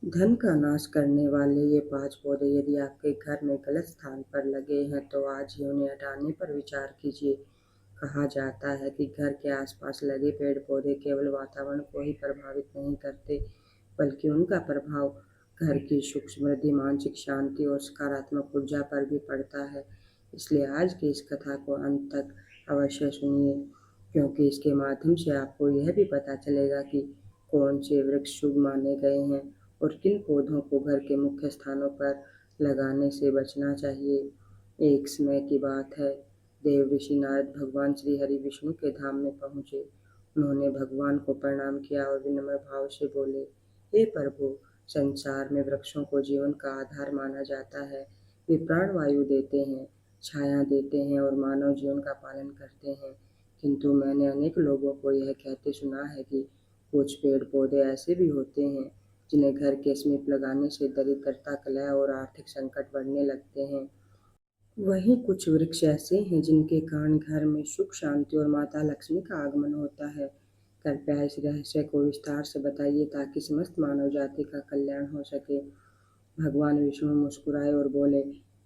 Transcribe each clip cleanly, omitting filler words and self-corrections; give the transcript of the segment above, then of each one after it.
धन का नाश करने वाले ये 5 पौधे यदि आपके घर में गलत स्थान पर लगे हैं तो आज ही उन्हें हटाने पर विचार कीजिए। कहा जाता है कि घर के आसपास लगे पेड़-पौधे केवल वातावरण को ही प्रभावित नहीं करते, बल्कि उनका प्रभाव घर की सुख समृद्धि, मानसिक शांति और सकारात्मक ऊर्जा पर भी पड़ता है। इसलिए आज की इस कथा को अंत तक अवश्य सुनिए, क्योंकि इसके माध्यम से आपको यह भी पता चलेगा कि कौन से वृक्ष शुभ माने गए हैं और किन पौधों को घर के मुख्य स्थानों पर लगाने से बचना चाहिए। एक समय की बात है, देव ऋषि नारद भगवान श्री हरि विष्णु के धाम में पहुँचे। उन्होंने भगवान को प्रणाम किया और विनम्र भाव से बोले, हे प्रभु, संसार में वृक्षों को जीवन का आधार माना जाता है। वे प्राणवायु देते हैं, छाया देते हैं और मानव जीवन का पालन करते हैं। किंतु मैंने अनेक लोगों को यह कहते सुना है कि कुछ पेड़ पौधे ऐसे भी होते हैं जिन्हें घर के समीप लगाने से दरिद्रता, कलह और आर्थिक संकट बढ़ने लगते हैं। वहीं कुछ वृक्ष ऐसे हैं जिनके कारण घर में सुख शांति और माता लक्ष्मी का आगमन होता है। कृपया इस रहस्य को विस्तार से बताइए ताकि समस्त मानव जाति का कल्याण हो सके। भगवान विष्णु मुस्कुराए और बोले,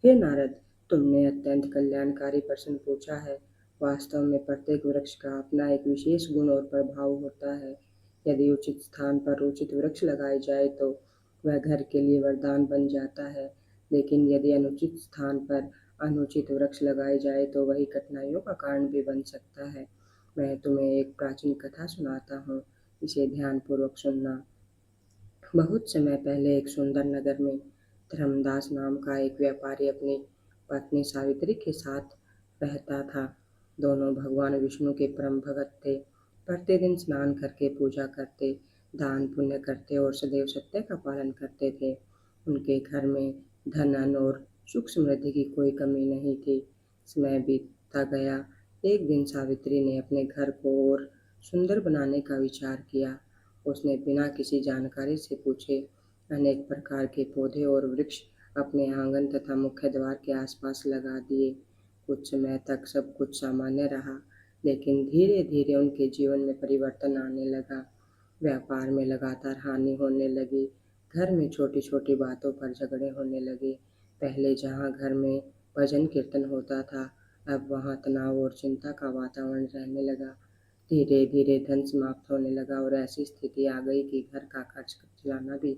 हे नारद, तुमने अत्यंत कल्याणकारी प्रश्न पूछा है। वास्तव में प्रत्येक वृक्ष का अपना एक विशेष गुण और प्रभाव होता है। यदि उचित स्थान पर उचित वृक्ष लगाए जाए तो वह घर के लिए वरदान बन जाता है, लेकिन यदि अनुचित स्थान पर अनुचित वृक्ष लगाए जाए तो वही कठिनाइयों का कारण भी बन सकता है। मैं तुम्हें एक प्राचीन कथा सुनाता हूँ, इसे ध्यानपूर्वक सुनना। बहुत समय पहले एक सुंदर नगर में धर्मदास नाम का एक व्यापारी अपनी पत्नी सावित्री के साथ रहता था। दोनों भगवान विष्णु के परम भक्त थे। प्रतिदिन स्नान करके पूजा करते, दान पुण्य करते और सदैव सत्य का पालन करते थे। उनके घर में धन अन्न और सुख समृद्धि की कोई कमी नहीं थी। समय बीतता गया। एक दिन सावित्री ने अपने घर को और सुंदर बनाने का विचार किया। उसने बिना किसी जानकारी से पूछे अनेक प्रकार के पौधे और वृक्ष अपने आंगन तथा मुख्य द्वार के आसपास लगा दिए। कुछ समय तक सब कुछ सामान्य रहा, लेकिन धीरे धीरे उनके जीवन में परिवर्तन आने लगा। व्यापार में लगातार हानि होने लगी। घर में छोटी छोटी बातों पर झगड़े होने लगे। पहले जहाँ घर में भजन कीर्तन होता था, अब वहाँ तनाव और चिंता का वातावरण रहने लगा। धीरे धीरे धन समाप्त होने लगा और ऐसी स्थिति आ गई कि घर का खर्च चलाना भी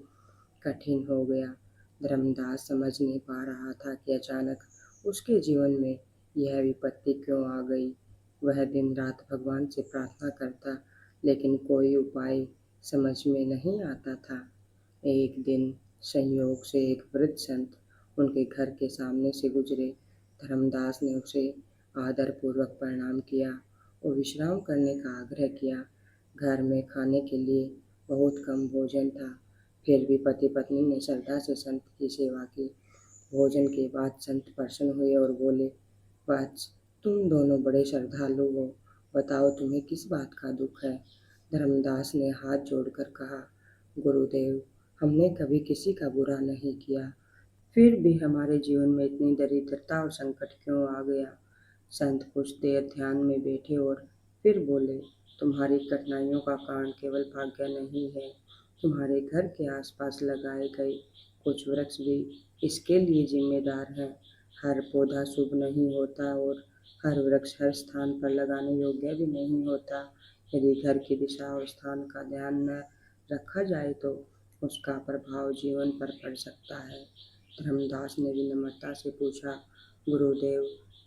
कठिन हो गया। धर्मदास समझ नहीं पा रहा था कि अचानक उसके जीवन में यह विपत्ति क्यों आ गई। वह दिन रात भगवान से प्रार्थना करता, लेकिन कोई उपाय समझ में नहीं आता था। एक दिन संयोग से एक वृद्ध संत उनके घर के सामने से गुजरे। धर्मदास ने उसे आदरपूर्वक प्रणाम किया और विश्राम करने का आग्रह किया। घर में खाने के लिए बहुत कम भोजन था, फिर भी पति पत्नी ने श्रद्धा से संत की सेवा की। भोजन के बाद संत प्रसन्न हुए और बोले, वत्स, तुम दोनों बड़े श्रद्धालु हो, बताओ तुम्हें किस बात का दुख है। धर्मदास ने हाथ जोड़कर कहा, गुरुदेव, हमने कभी किसी का बुरा नहीं किया, फिर भी हमारे जीवन में इतनी दरिद्रता और संकट क्यों आ गया। संत कुछ देर ध्यान में बैठे और फिर बोले, तुम्हारी कठिनाइयों का कारण केवल भाग्य नहीं है, तुम्हारे घर के आसपास लगाए गए कुछ वृक्ष भी इसके लिए जिम्मेदार हैं। हर पौधा शुभ नहीं होता और हर वृक्ष हर स्थान पर लगाने योग्य भी नहीं होता। यदि घर की दिशा और स्थान का ध्यान न रखा जाए तो उसका प्रभाव जीवन पर पड़ सकता है। धर्मदास ने विनम्रता से पूछा, गुरुदेव,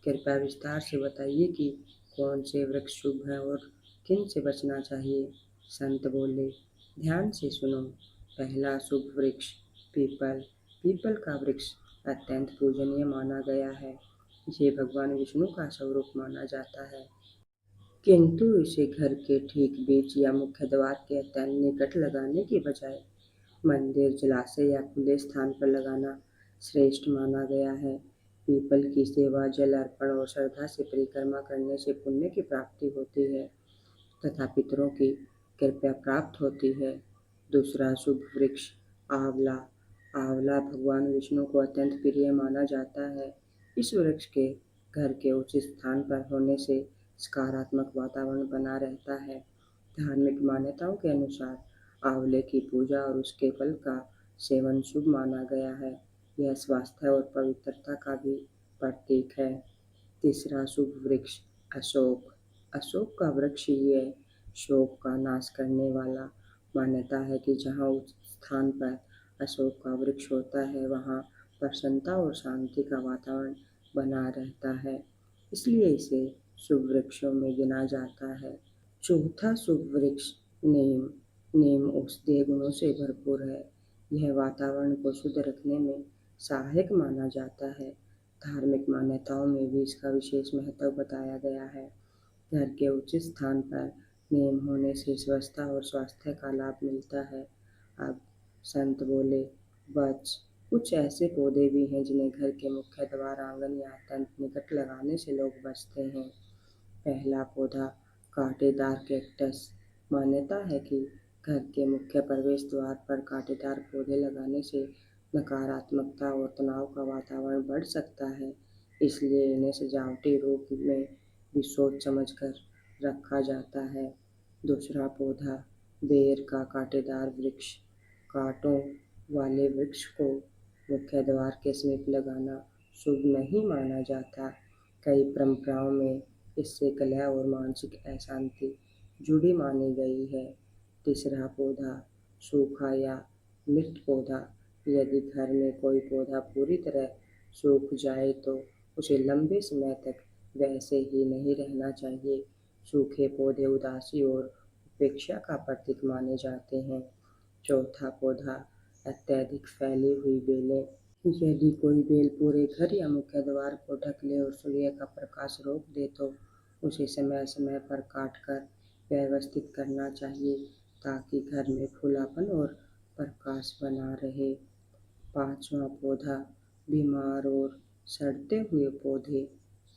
कृपया विस्तार से बताइए कि कौन से वृक्ष शुभ हैं और किन से बचना चाहिए। संत बोले, ध्यान से सुनो। पहला शुभ वृक्ष पीपल। पीपल का वृक्ष अत्यंत पूजनीय माना गया है। इसे भगवान विष्णु का स्वरूप माना जाता है, किंतु इसे घर के ठीक बीच या मुख्य द्वार के अत्यंत निकट लगाने की बजाय मंदिर, जलाशय या खुले स्थान पर लगाना श्रेष्ठ माना गया है। पीपल की सेवा, जल अर्पण और श्रद्धा से परिक्रमा करने से पुण्य की प्राप्ति होती है तथा पितरों की कृपा प्राप्त होती है। दूसरा शुभ वृक्ष आंवला। आंवला भगवान विष्णु को अत्यंत प्रिय माना जाता है। इस वृक्ष के घर के उचित स्थान पर होने से सकारात्मक वातावरण बना रहता है। धार्मिक मान्यताओं के अनुसार आंवले की पूजा और उसके फल का सेवन शुभ माना गया है। यह स्वास्थ्य और पवित्रता का भी प्रतीक है। तीसरा शुभ वृक्ष अशोक। अशोक का वृक्ष ही है शोक का नाश करने वाला। मान्यता है कि जहाँ उस स्थान पर अशोक का वृक्ष होता है वहाँ प्रसन्नता और शांति का वातावरण बना रहता है, इसलिए इसे शुभ वृक्षों में गिना जाता है। चौथा शुभ वृक्ष नीम। नीम औषधीय गुणों से भरपूर है। यह वातावरण को शुद्ध रखने में सहायक माना जाता है। धार्मिक मान्यताओं में भी इसका विशेष महत्व बताया गया है। घर के उचित स्थान पर नीम होने से स्वच्छता और स्वास्थ्य का लाभ मिलता है। अब संत बोले वृक्ष। कुछ ऐसे पौधे भी हैं जिन्हें घर के मुख्य द्वार, आंगन या अत्यंत निकट लगाने से लोग बचते हैं। पहला पौधा कांटेदार कैक्टस। मान्यता है कि घर के मुख्य प्रवेश द्वार पर कांटेदार पौधे लगाने से नकारात्मकता और तनाव का वातावरण बढ़ सकता है, इसलिए इन्हें सजावटी रूप में भी सोच समझकर रखा जाता है। दूसरा पौधा बेर का कांटेदार वृक्ष। कांटों वाले वृक्ष को मुख्य द्वार के समीप लगाना शुभ नहीं माना जाता। कई परंपराओं में इससे कलह और मानसिक अशांति जुड़ी मानी गई है। तीसरा पौधा सूखा या मृत पौधा। यदि घर में कोई पौधा पूरी तरह सूख जाए तो उसे लंबे समय तक वैसे ही नहीं रहना चाहिए। सूखे पौधे उदासी और उपेक्षा का प्रतीक माने जाते हैं। चौथा पौधा अत्यधिक फैली हुई बेलें। यदि कोई बेल पूरे घर या मुख्य द्वार को ढक ले और सूर्य का प्रकाश रोक दे तो उसे समय समय पर काट कर व्यवस्थित करना चाहिए ताकि घर में खुलापन और प्रकाश बना रहे। पांचवा पौधा बीमार और सड़ते हुए पौधे।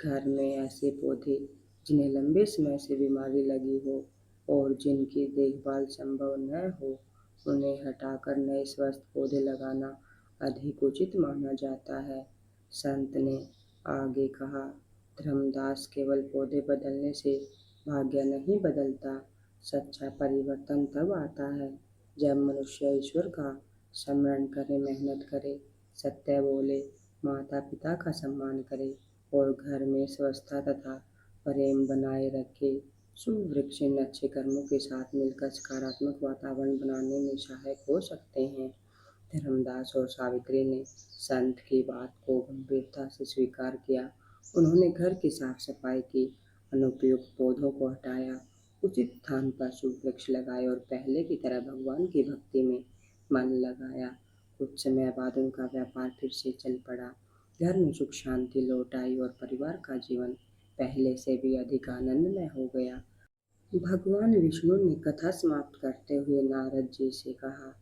घर में ऐसे पौधे जिन्हें लंबे समय से बीमारी लगी हो और जिनकी देखभाल संभव न हो, उन्हें हटाकर नए स्वस्थ पौधे लगाना अधिक उचित माना जाता है। संत ने आगे कहा, धर्मदास केवल पौधे बदलने से भाग्य नहीं बदलता। सच्चा परिवर्तन तब आता है जब मनुष्य ईश्वर का स्मरण करे, मेहनत करे, सत्य बोले, माता पिता का सम्मान करे और घर में स्वच्छता तथा प्रेम बनाए रखे। शुभ वृक्ष इन अच्छे कर्मों के साथ मिलकर सकारात्मक वातावरण बनाने में सहायक हो सकते हैं। धर्मदास और सावित्री ने संत की बात को गंभीरता से स्वीकार किया। उन्होंने घर की साफ सफाई की, अनुपयुक्त पौधों को हटाया, उचित स्थान पर शुभ वृक्ष लगाए और पहले की तरह भगवान की भक्ति में मन लगाया। कुछ समय बाद उनका व्यापार फिर से चल पड़ा। घर में सुख शांति लौट आई और परिवार का जीवन पहले से भी अधिक आनंदमय हो गया। भगवान विष्णु ने कथा समाप्त करते हुए नारद जी से कहा,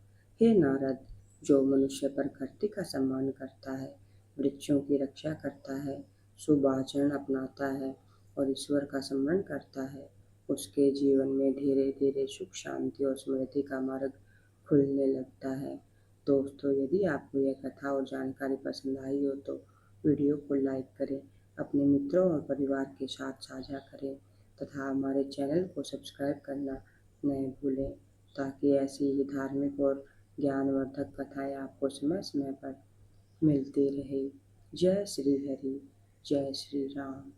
हे नारद, जो मनुष्य प्रकृति का सम्मान करता है, वृक्षों की रक्षा करता है, शुभ आचरण अपनाता है और ईश्वर का स्मरण करता है, उसके जीवन में धीरे धीरे सुख शांति और समृद्धि का मार्ग खुलने लगता है। दोस्तों, यदि आपको यह कथा और जानकारी पसंद आई हो तो वीडियो को लाइक करें, अपने मित्रों और परिवार के साथ साझा करें तथा हमारे चैनल को सब्सक्राइब करना न भूलें ताकि ऐसी ही धार्मिक और ज्ञानवर्धक कथाएँ आपको समय समय पर मिलती रहे। जय श्री हरि, जय श्री राम।